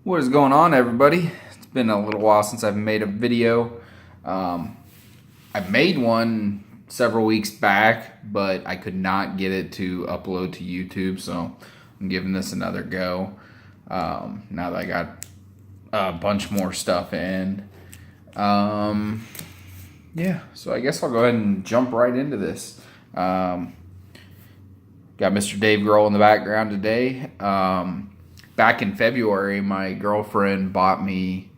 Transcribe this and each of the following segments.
What is going on, everybody? It's been a little while since I've made a video. I made one several weeks back, but I could not get it to upload to YouTube, so I'm giving this another go. Now that I got a bunch more stuff in. Yeah, so I guess I'll go ahead and jump right into this. Got Mr. Dave Grohl in the background today. Back in February, my girlfriend bought me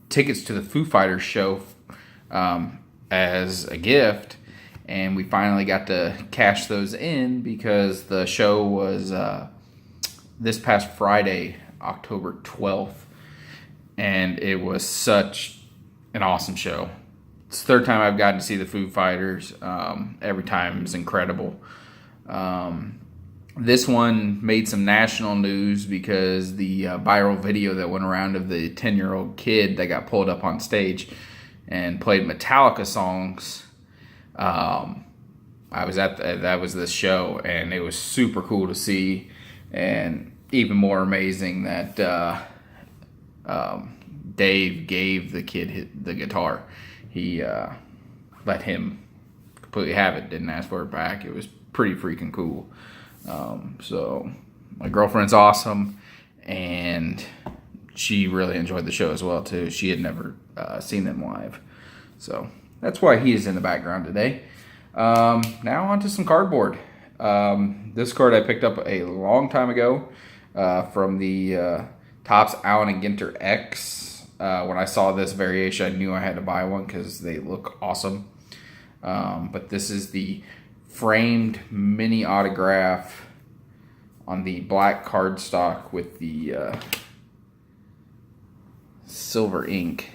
tickets to the Foo Fighters show as a gift, and we finally got to cash those in because the show was this past Friday, October 12th, and it was such an awesome show. It's the third time I've gotten to see the Foo Fighters. Every time is incredible. This one made some national news because the viral video that went around of the 10-year-old kid that got pulled up on stage and played Metallica songs. I was at that was this show, and it was super cool to see, and even more amazing that Dave gave the kid the guitar. He let him completely have it, didn't ask for it back. It was pretty freaking cool. So my girlfriend's awesome, and she really enjoyed the show as well too. She had never seen them live, so that's why he is in the background today. Now on to some cardboard. This card I picked up a long time ago from the Topps Allen and Ginter X. When I saw this variation, I knew I had to buy one because they look awesome. But this is the framed mini autograph on the black cardstock with the silver ink.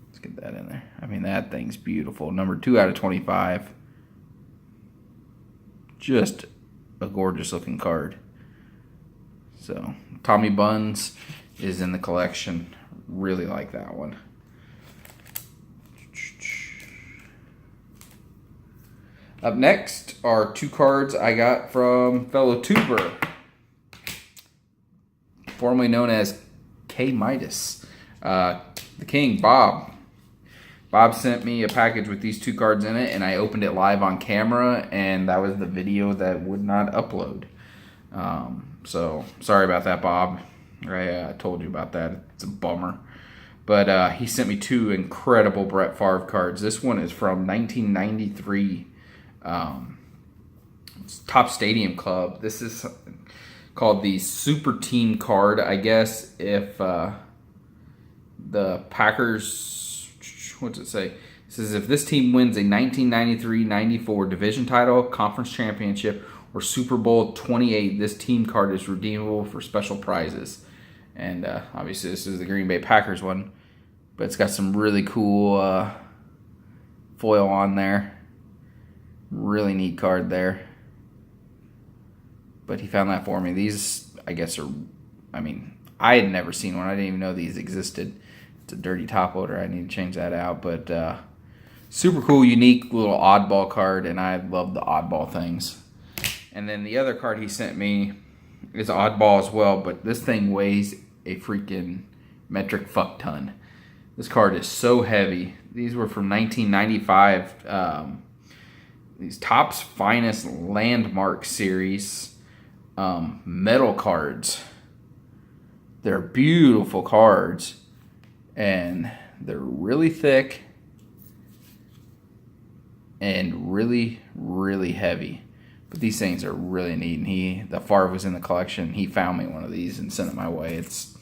Let's get that in there. I mean, that thing's beautiful. Number 2 out of 25. Just a gorgeous looking card. So Tommy Buns is in the collection. Really like that one. Up next are 2 cards I got from fellow tuber, formerly known as K Midas, the King, Bob. Bob sent me a package with these 2 cards in it, and I opened it live on camera, and that was the video that would not upload. So sorry about that, Bob. I told you about that. It's a bummer. But he sent me 2 incredible Brett Favre cards. This one is from 1993. Top Stadium Club. This is called the Super Team card, I guess. If the Packers, what's it say? It says if this team wins a 1993-94 division title, conference championship, or Super Bowl 28, this team card is redeemable for special prizes. And obviously this is the Green Bay Packers one, but it's got some really cool foil on there. Really neat card there. But he found that for me. These, I guess, are, I mean, I had never seen one. I didn't even know these existed. It's a dirty top loader. I need to change that out. But super cool, unique little oddball card, and I love the oddball things. And then the other card he sent me is oddball as well, but this thing weighs a freaking metric fuck ton. This card is so heavy. These were from 1995. These Topps Finest Landmark Series metal cards. They're beautiful cards, and they're really thick and really, really heavy. But these things are really neat, and the Favre was in the collection. He found me one of these and sent it my way. It's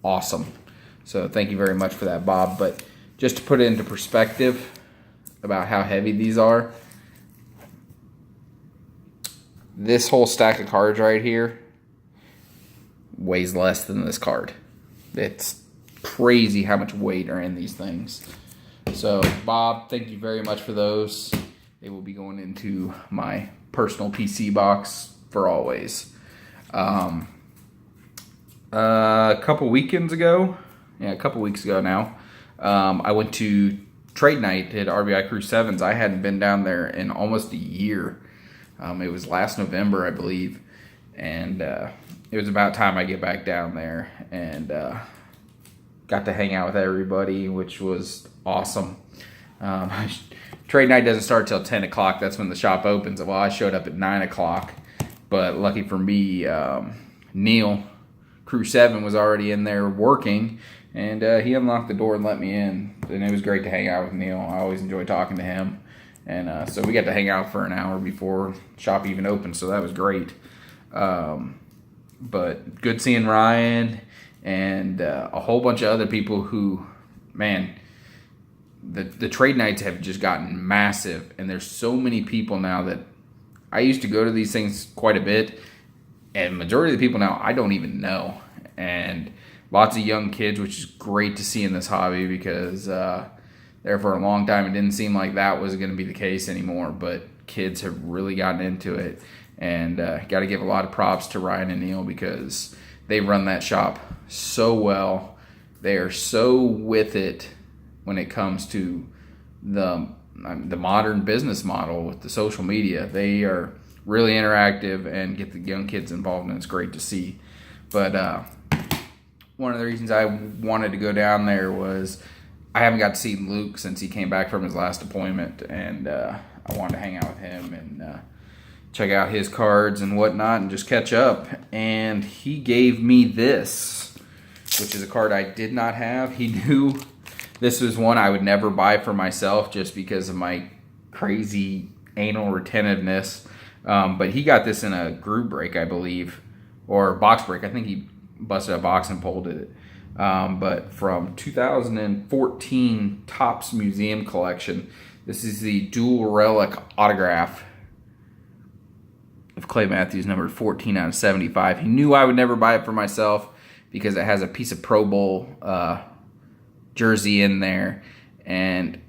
awesome. So thank you very much for that, Bob. But just to put it into perspective about how heavy these are, this whole stack of cards right here weighs less than this card. It's crazy how much weight are in these things. So, Bob, thank you very much for those. They will be going into my personal PC box for always. A couple weeks ago now, I went to trade night at RBI Crew 7s. I hadn't been down there in almost a year. It was last November, I believe. And it was about time I get back down there and got to hang out with everybody, which was awesome. Trade night doesn't start till 10 o'clock. That's when the shop opens. Well, I showed up at 9 o'clock, but lucky for me, Neil, Crew 7, was already in there working, and he unlocked the door and let me in. And it was great to hang out with Neil. I always enjoy talking to him. And so we got to hang out for an hour before shop even opened, so that was great. But good seeing Ryan and a whole bunch of other people who, man, the trade nights have just gotten massive, and there's so many people now that I used to go to these things quite a bit, and majority of the people now I don't even know, and lots of young kids, which is great to see in this hobby because there for a long time it didn't seem like that was going to be the case anymore, but kids have really gotten into it, and got to give a lot of props to Ryan and Neil because they run that shop so well. They are so with it when it comes to the modern business model with the social media. They are really interactive and get the young kids involved, and it's great to see. But one of the reasons I wanted to go down there was I haven't got to see Luke since he came back from his last appointment, and I wanted to hang out with him and check out his cards and whatnot and just catch up. And he gave me this, which is a card I did not have. He knew this was one I would never buy for myself just because of my crazy anal retentiveness. But he got this in a group break, I believe, or box break. I think he busted a box and pulled it. But from 2014 Topps Museum Collection, this is the dual relic autograph of Clay Matthews, number 14 out of 75. He knew I would never buy it for myself because it has a piece of Pro Bowl jersey in there, and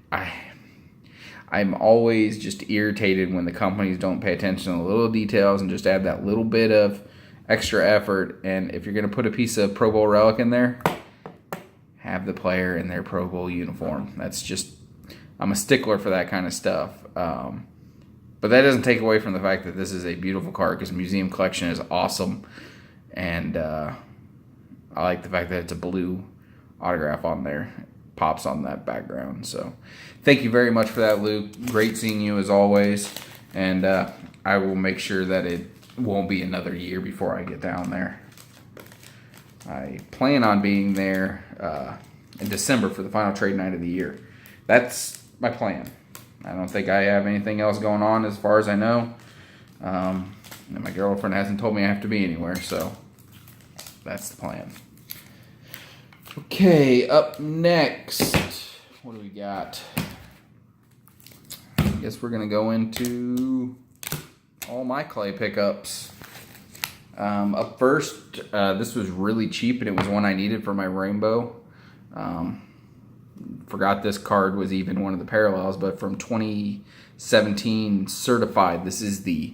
I'm always just irritated when the companies don't pay attention to the little details and just add that little bit of extra effort. And if you're going to put a piece of Pro Bowl relic in there, have the player in their Pro Bowl uniform. That's just, I'm a stickler for that kind of stuff. But that doesn't take away from the fact that this is a beautiful card because Museum Collection is awesome, and I like the fact that it's a blue autograph on there. Pops on that background. So thank you very much for that, Luke. Great seeing you as always, and I will make sure that it won't be another year before I get down there. I plan on being there in December for the final trade night of the year. That's my plan. I don't think I have anything else going on as far as I know, and my girlfriend hasn't told me I have to be anywhere, so that's the plan. Okay, up next, what do we got? I guess we're going to go into all my clay pickups. Up first, this was really cheap, and it was one I needed for my rainbow. Forgot this card was even one of the parallels, but from 2017 certified, this is the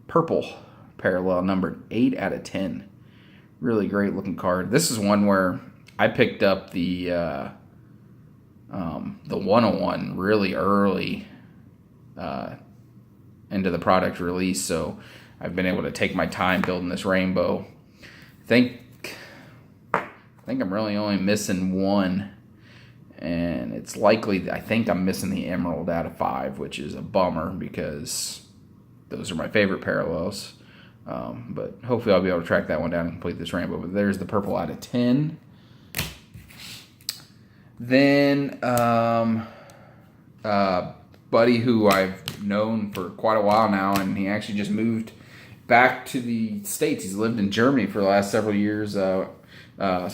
purple parallel, numbered 8 out of 10. Really great looking card. This is one where I picked up the 101 really early into the product release, so I've been able to take my time building this rainbow. I think I'm really only missing one, and it's likely I think I'm missing the emerald out of 5, which is a bummer because those are my favorite parallels. But hopefully I'll be able to track that one down and complete this rainbow. But there's the purple out of 10. Then buddy who I've known for quite a while now, and he actually just moved back to the States. He's lived in Germany for the last several years,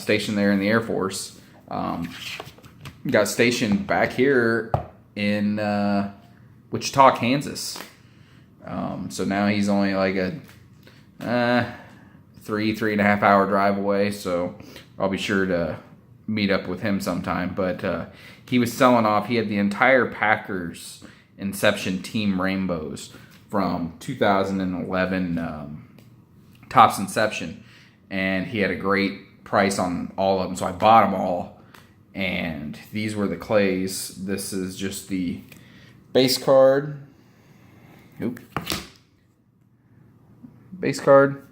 stationed there in the Air Force. Got stationed back here in Wichita, Kansas. So now he's only like a 3.5 hour drive away, so I'll be sure to meet up with him sometime. But he was selling off, he had the entire Packers Inception Team Rainbows from 2011 Topps Inception, and he had a great price on all of them, so I bought them all. And these were the clays. This is just the base card. Base card.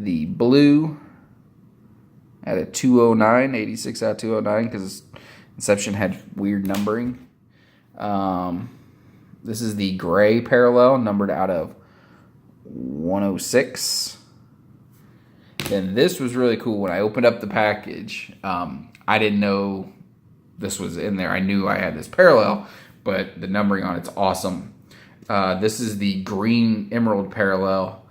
the blue at a 209, 86 out of 209, because Inception had weird numbering. This is the gray parallel, numbered out of 106. Then this was really cool. When I opened up the package, I didn't know this was in there. I knew I had this parallel, but the numbering on it's awesome. This is the green emerald parallel,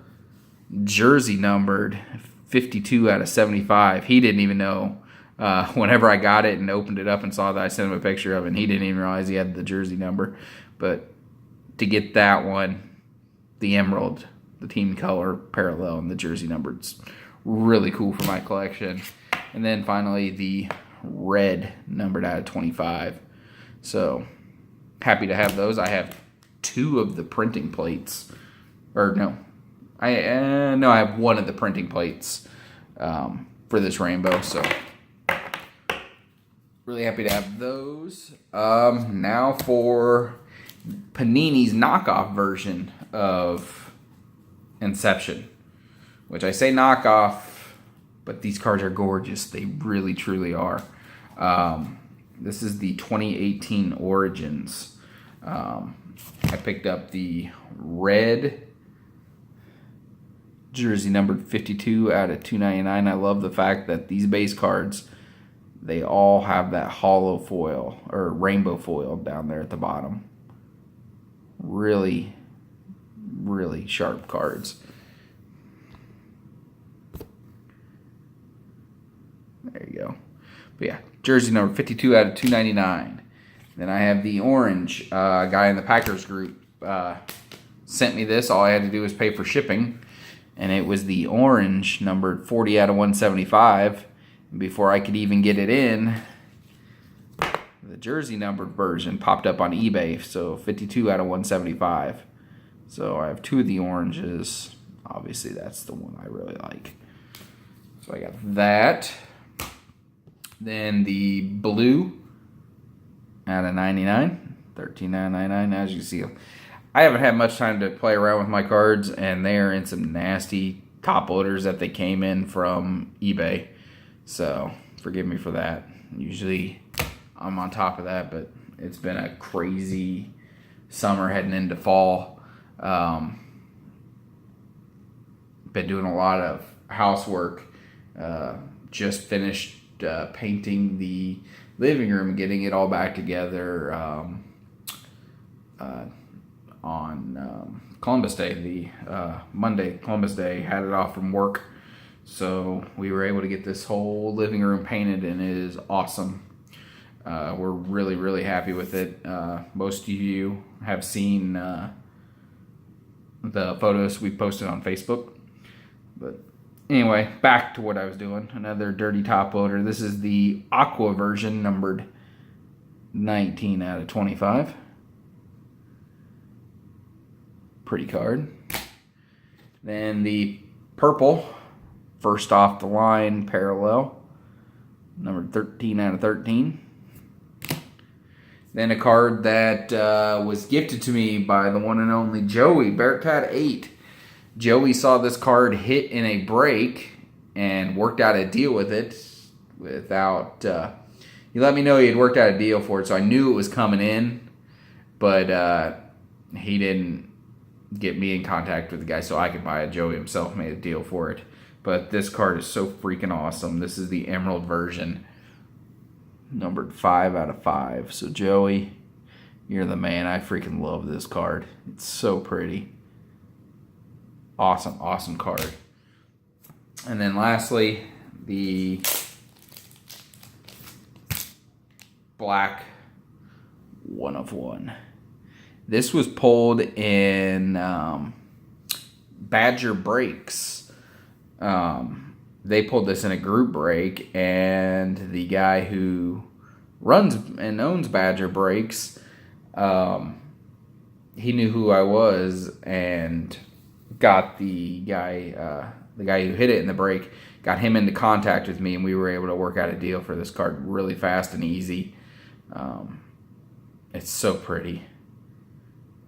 jersey numbered 52 out of 75. He didn't even know. Whenever I got it and opened it up and saw that, I sent him a picture of it, and he didn't even realize he had the jersey number. But to get that one, the emerald, the team color parallel, and the jersey number, it's really cool for my collection. And then finally the red, numbered out of 25. So happy to have those. I have 2 of the printing plates, or no, I have 1 of the printing plates for this rainbow. So really happy to have those. Now for Panini's knockoff version of Inception, which I say knockoff, but these cards are gorgeous. They really, truly are. This is the 2018 Origins. I picked up the red jersey numbered 52 out of 299. I love the fact that these base cards, they all have that hollow foil or rainbow foil down there at the bottom. Really, really sharp cards. There you go. But yeah, jersey number 52 out of 299. Then I have the orange. Guy in the Packers group sent me this. All I had to do was pay for shipping. And it was the orange, numbered 40 out of 175. And before I could even get it in, the jersey numbered version popped up on eBay. So 52 out of 175. So I have 2 of the oranges. Obviously, that's the one I really like. So I got that. Then the blue out of 99, 13.99. As you see, I haven't had much time to play around with my cards, and they are in some nasty top loaders that they came in from eBay. So forgive me for that. Usually I'm on top of that, but it's been a crazy summer heading into fall. Been doing a lot of housework. Just finished painting the living room and getting it all back together on Columbus Day, the Monday, Columbus Day. Had it off from work, so we were able to get this whole living room painted, and it is awesome. We're really, really happy with it. Most of you have seen the photos we posted on Facebook, but anyway, back to what I was doing. Another dirty top loader. This is the aqua version, numbered 19 out of 25. Pretty card. Then the purple, first off the line parallel, numbered 13 out of 13. Then a card that was gifted to me by the one and only Joey, Bearcat 8. Joey saw this card hit in a break and worked out a deal with it without... he let me know he had worked out a deal for it, so I knew it was coming in, but he didn't get me in contact with the guy so I could buy it. Joey himself made a deal for it. But this card is so freaking awesome. This is the emerald version, numbered 5 out of 5. So Joey, you're the man. I freaking love this card. It's so pretty. Awesome, awesome card. And then lastly, the black 1 of 1. This was pulled in Badger Breaks. They pulled this in a group break, and the guy who runs and owns Badger Breaks, he knew who I was and got the guy who hit it in the break, got him into contact with me, and we were able to work out a deal for this card really fast and easy. It's so pretty.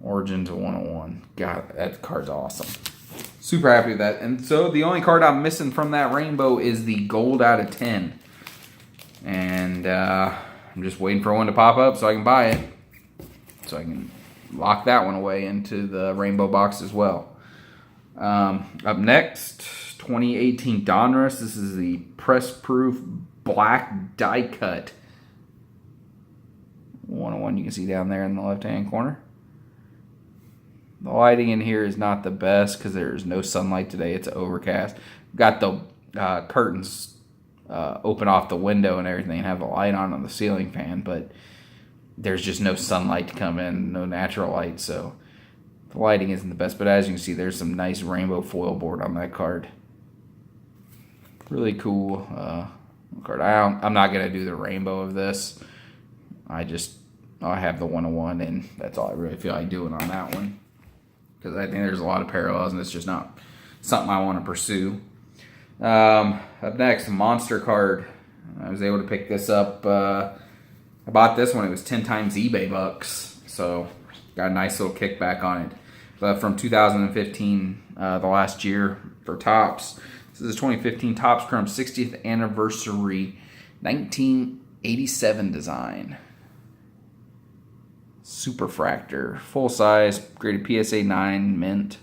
Origins 101. God, that card's awesome. super happy with that. And so the only card I'm missing from that rainbow is the gold out of 10. And I'm just waiting for one to pop up so I can buy it. So I can lock that one away into the rainbow box as well. Up next, 2018 Donruss. This is the press-proof black die cut 101. You can see down there in the left-hand corner. The lighting in here is not the best because there's no sunlight today. It's overcast. Got the curtains open off the window and everything and have the light on the ceiling fan, but there's just no sunlight to come in, no natural light, so the lighting isn't the best. But as you can see, there's some nice rainbow foil board on that card. Really cool card. I'm not going to do the rainbow of this. I have the 101, and that's all I really feel like doing on that one, because I think there's a lot of parallels, and it's just not something I want to pursue. Up next, a monster card. I was able to pick this up. I bought this one. It was 10 times eBay bucks, so got a nice little kickback on it. But from 2015, the last year for Topps. This is a 2015 Topps Chrome 60th anniversary 1987 design. Superfractor, full size, graded PSA 9 mint.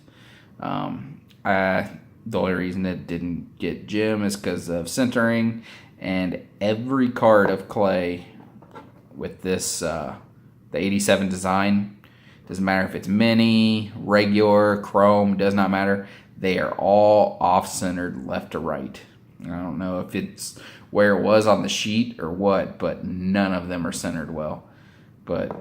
The only reason it didn't get gem is because of centering, and every card of clay with this, the 87 design, doesn't matter if it's mini, regular, chrome, does not matter. They are all off-centered left to right. I don't know if it's where it was on the sheet or what, but none of them are centered well. But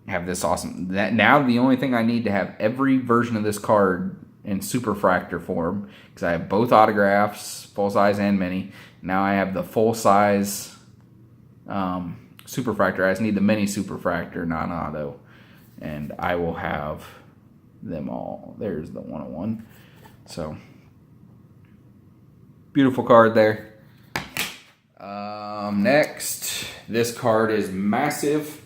have this awesome. Now the only thing I need to have every version of this card in superfractor form, because I have both autographs, full size and mini. Now I have the full size superfractor. I just need the mini superfractor non-auto, and I will have them all. There's the 101. So beautiful card there. Next, this card is massive.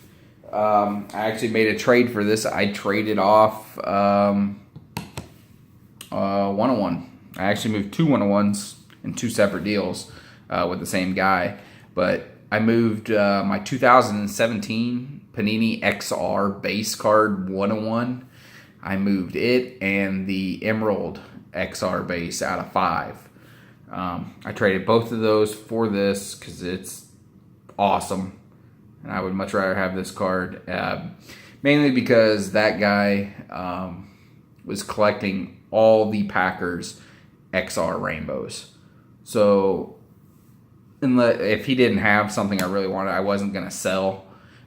I actually made a trade for this. I traded off 101. I actually moved two 101s in two separate deals with the same guy. But I moved my 2017 Panini XR base card 101. I moved it and the Emerald XR base out of 5. I traded both of those for this because it's awesome. And I would much rather have this card. Mainly because that guy was collecting all the Packers XR rainbows. So if he didn't have something I really wanted, I wasn't going to sell.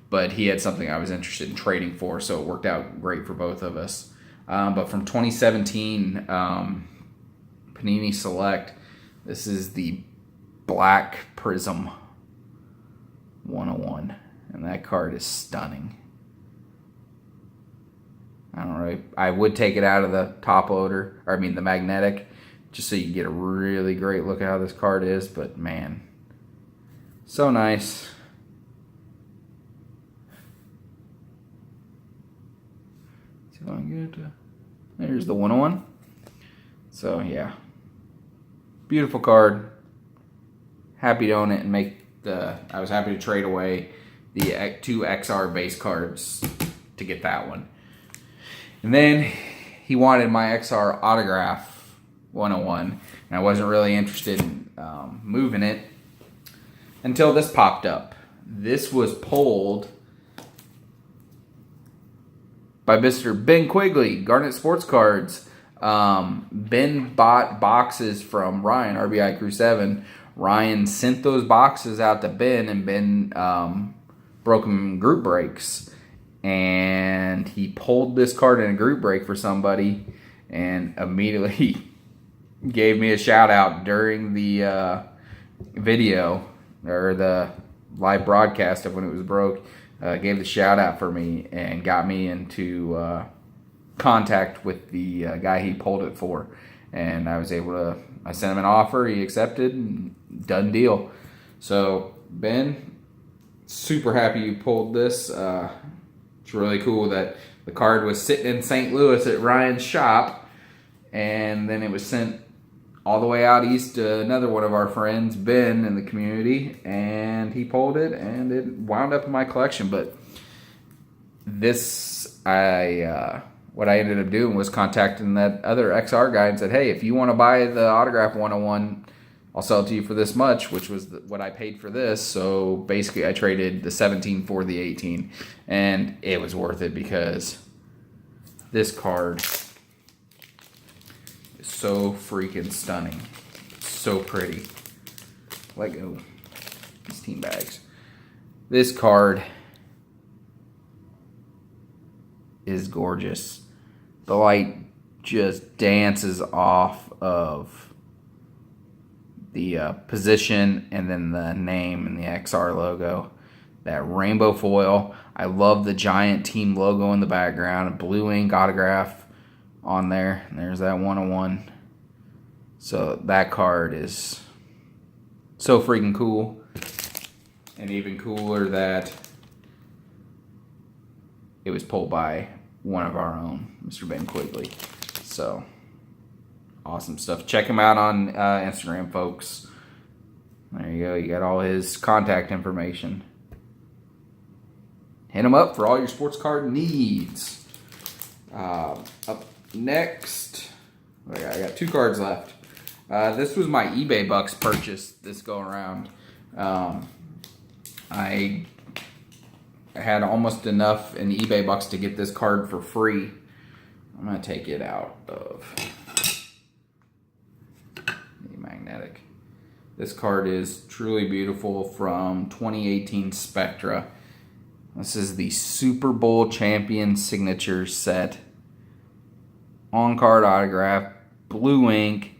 But he had something I was interested in trading for, so it worked out great for both of us. But from 2017, Panini Select, this is the Black Prism 101. And that card is stunning. I don't know. I would take it out of the top loader, or I mean the magnetic, just so you can get a really great look at how this card is. But man, so nice. See if I can get it. There's the 101. So yeah, beautiful card. Happy to own it and make the. I was happy to trade away the 2 XR base cards to get that one. And then he wanted my XR autograph 101, and I wasn't really interested in moving it until this popped up. This was pulled by Mr. Ben Quigley, Garnet Sports Cards. Ben bought boxes from Ryan, RBI Crew 7. Ryan sent those boxes out to Ben, and Ben broke them in group breaks. And he pulled this card in a group break for somebody and immediately gave me a shout out during the video or the live broadcast of when it was broke. Gave the shout out for me and got me into contact with the guy he pulled it for. And I was able to, I sent him an offer, he accepted, and done deal. So Ben, super happy you pulled this. It's really cool that the card was sitting in St. Louis at Ryan's shop, and then it was sent all the way out east to another one of our friends, Ben, in the community, and he pulled it, and it wound up in my collection. But this, what I ended up doing was contacting that other XR guy and said, hey, if you want to buy the Autograph 101, I'll sell it to you for this much, which was what I paid for this. So basically I traded the 17 for the 18, and it was worth it because this card is so freaking stunning. It's so pretty. Let go. These team bags. This card is gorgeous. The light just dances off of the position and then the name and the XR logo. That rainbow foil. I love the giant team logo in the background. A blue ink autograph on there. And there's that 101. So that card is so freaking cool. And even cooler that it was pulled by one of our own, Mr. Ben Quigley. So, awesome stuff. Check him out on Instagram, folks. There you go. You got all his contact information. Hit him up for all your sports card needs. Up next, I got 2 cards left. This was my eBay bucks purchase this go around. I had almost enough in eBay bucks to get this card for free. I'm going to take it out of the magnetic. This card is truly beautiful from 2018 Spectra. This is the Super Bowl champion signature set. On-card autograph, blue ink,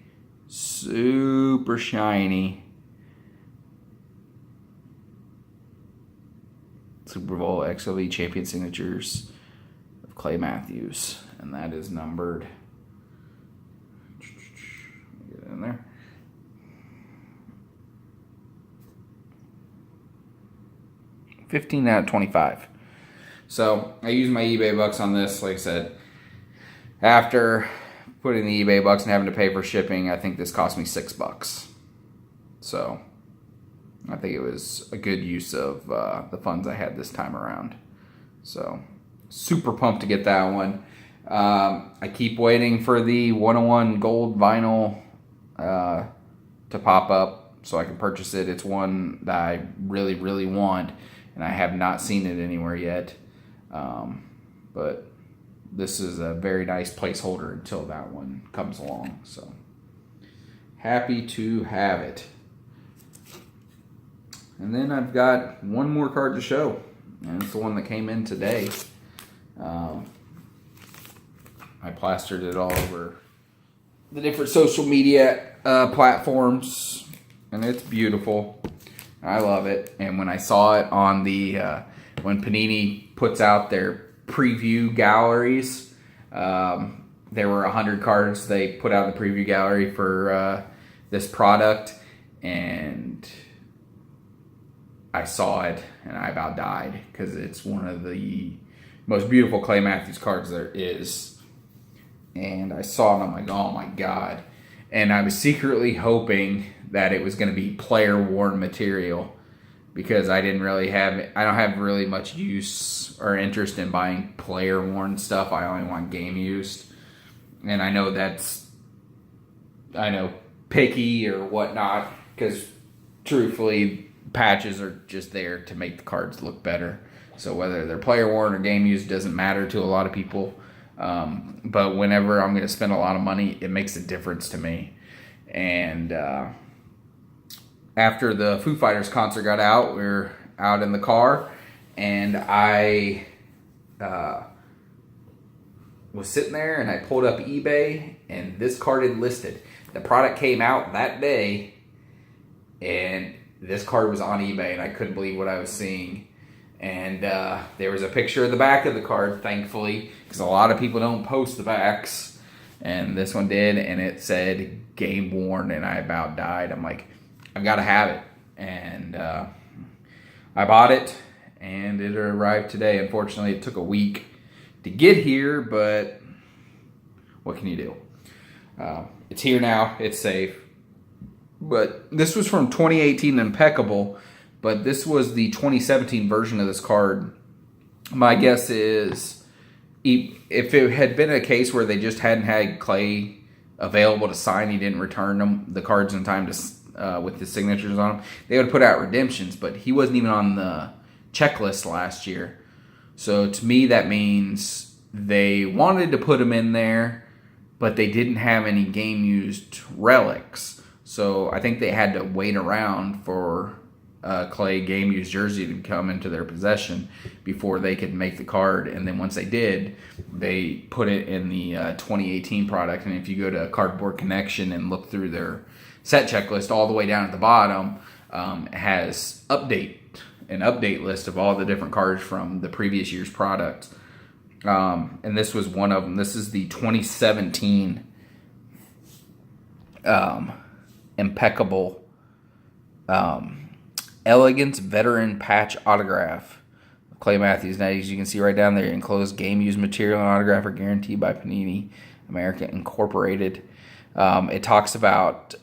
super shiny. Super Bowl XLV champion signatures of Clay Matthews. And that is numbered. Get it in there. $15 out of 25. So I used my eBay bucks on this. Like I said, after putting the eBay bucks and having to pay for shipping, I think this cost me $6. So I think it was a good use of the funds I had this time around. So super pumped to get that one. I keep waiting for the 101 gold vinyl to pop up so I can purchase it. It's one that I really, really want, and I have not seen it anywhere yet. But this is a very nice placeholder until that one comes along. So happy to have it. And then I've got one more card to show, and it's the one that came in today. I plastered it all over the different social media platforms, and it's beautiful. I love it. And when I saw it on the when Panini puts out their preview galleries, there were 100 cards they put out in the preview gallery for this product, and I saw it and I about died because it's one of the most beautiful Clay Matthews cards there is. And I saw it and I'm like, oh my God. And I was secretly hoping that it was going to be player worn material because I don't have really much use or interest in buying player worn stuff. I only want game used. And I know that's, picky or whatnot, because truthfully, patches are just there to make the cards look better. So whether they're player worn or game used doesn't matter to a lot of people. But whenever I'm going to spend a lot of money, it makes a difference to me. And after the Foo Fighters concert got out, we were out in the car, and I was sitting there, and I pulled up eBay, and this card had listed. The product came out that day, and this card was on eBay, and I couldn't believe what I was seeing. And there was a picture of the back of the card, thankfully, because a lot of people don't post the backs. And this one did, and it said game worn, and I about died. I'm like, I've got to have it. And I bought it, and it arrived today. Unfortunately, it took a week to get here, but what can you do? It's here now. It's safe. But this was from 2018 Impeccable, but this was the 2017 version of this card. My guess is if it had been a case where they just hadn't had Clay available to sign, he didn't return the cards in time to with his signatures on them, they would put out redemptions, but he wasn't even on the checklist last year. So to me, that means they wanted to put him in there, but they didn't have any game-used relics. So I think they had to wait around for Clay game-used jersey to come into their possession before they could make the card. And then once they did, they put it in the 2018 product. And if you go to Cardboard Connection and look through their set checklist, all the way down at the bottom, it has an update list of all the different cards from the previous year's products. And this was one of them. This is the 2017 Impeccable Elegance Veteran Patch Autograph. Clay Matthews. Now, as you can see right down there, enclosed game-used material and autograph are guaranteed by Panini America Incorporated. It talks about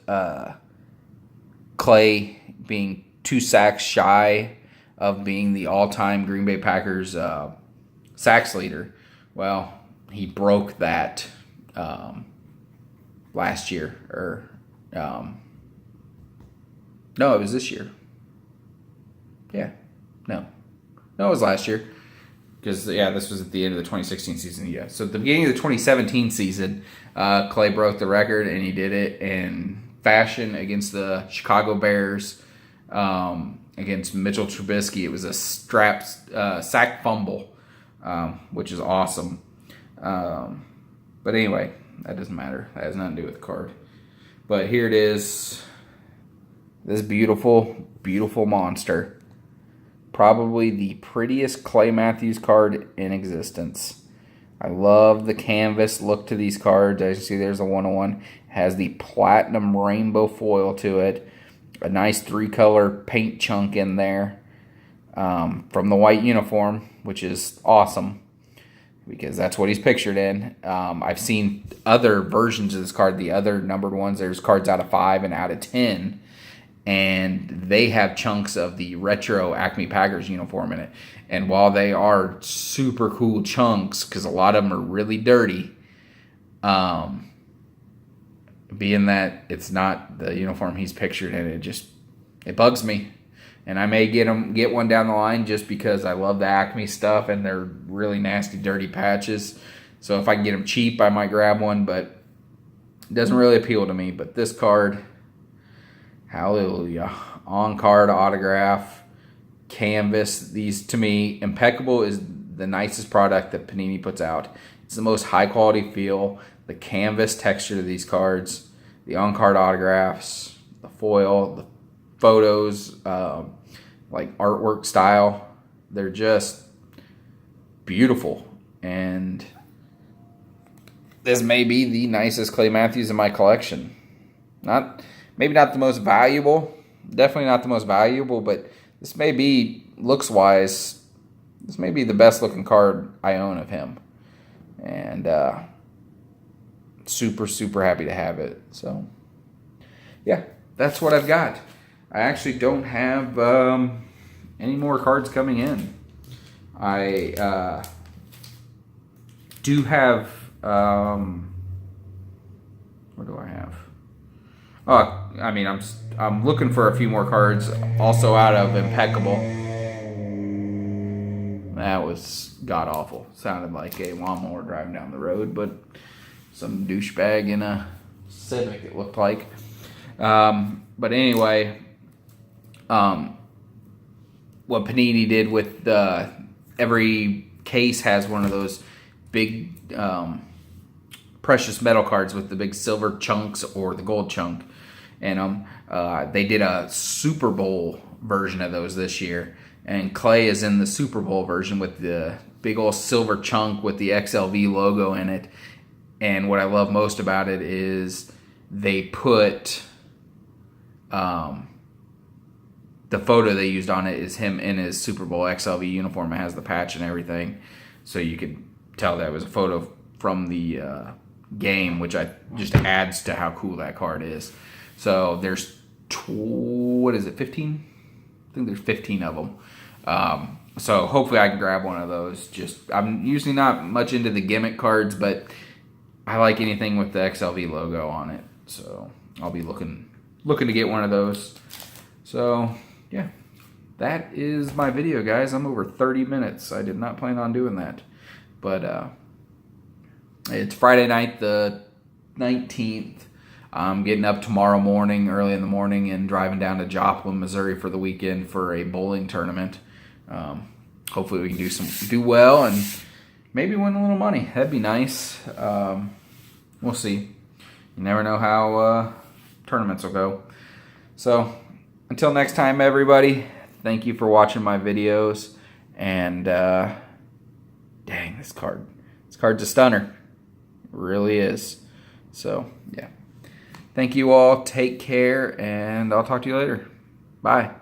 Clay being 2 sacks shy of being the all-time Green Bay Packers sacks leader. Well, he broke that last year. No, it was this year. Yeah. No, it was last year. Because, this was at the end of the 2016 season. Yeah. So at the beginning of the 2017 season, Clay broke the record, and he did it in fashion against the Chicago Bears, against Mitchell Trubisky. It was a sack fumble, which is awesome. But anyway, that doesn't matter. That has nothing to do with the card. But here it is. This beautiful, beautiful monster. Probably the prettiest Clay Matthews card in existence. I love the canvas look to these cards. As you see, there's a 101. It has the platinum rainbow foil to it. A nice 3-color paint chunk in there from the white uniform, which is awesome because that's what he's pictured in. I've seen other versions of this card, the other numbered ones. There's cards out of 5 and out of 10. And they have chunks of the retro Acme Packers uniform in it. And while they are super cool chunks, because a lot of them are really dirty, being that it's not the uniform he's pictured in, it bugs me. And I may get one down the line just because I love the Acme stuff and they're really nasty, dirty patches. So if I can get them cheap, I might grab one, but it doesn't really appeal to me. But this card, hallelujah. On-card autograph, canvas. These, to me, Impeccable is the nicest product that Panini puts out. It's the most high-quality feel. The canvas texture to these cards, the on-card autographs, the foil, the photos, like artwork style. They're just beautiful. And this may be the nicest Clay Matthews in my collection. Maybe not the most valuable. Definitely not the most valuable, but this may be, looks-wise, this may be the best-looking card I own of him. And super, super happy to have it. So, yeah, that's what I've got. I actually don't have any more cards coming in. I do have, what do I have? I'm looking for a few more cards also out of Impeccable. That was god-awful. Sounded like a lawnmower driving down the road, but some douchebag in a Civic, it looked like. But anyway, what Panini did with every case has one of those big precious metal cards with the big silver chunks or the gold chunk in them. They did a Super Bowl version of those this year, and Clay is in the Super Bowl version with the big old silver chunk with the XLV logo in it. And what I love most about it is they put the photo they used on it is him in his Super Bowl XLV uniform. It has the patch and everything, so you could tell that was a photo from the game, which just adds to how cool that card is. So there's, what is it, 15? I think there's 15 of them. So hopefully I can grab one of those. I'm usually not much into the gimmick cards, but I like anything with the XLV logo on it. So I'll be looking to get one of those. So yeah, that is my video, guys. I'm over 30 minutes. I did not plan on doing that, but it's Friday night, the 19th. I'm getting up tomorrow morning, early in the morning, and driving down to Joplin, Missouri for the weekend for a bowling tournament. Hopefully we can do well and maybe win a little money. That'd be nice. We'll see. You never know how tournaments will go. So until next time, everybody, thank you for watching my videos. And dang, this card's a stunner. It really is. So yeah. Thank you all. Take care, and I'll talk to you later. Bye.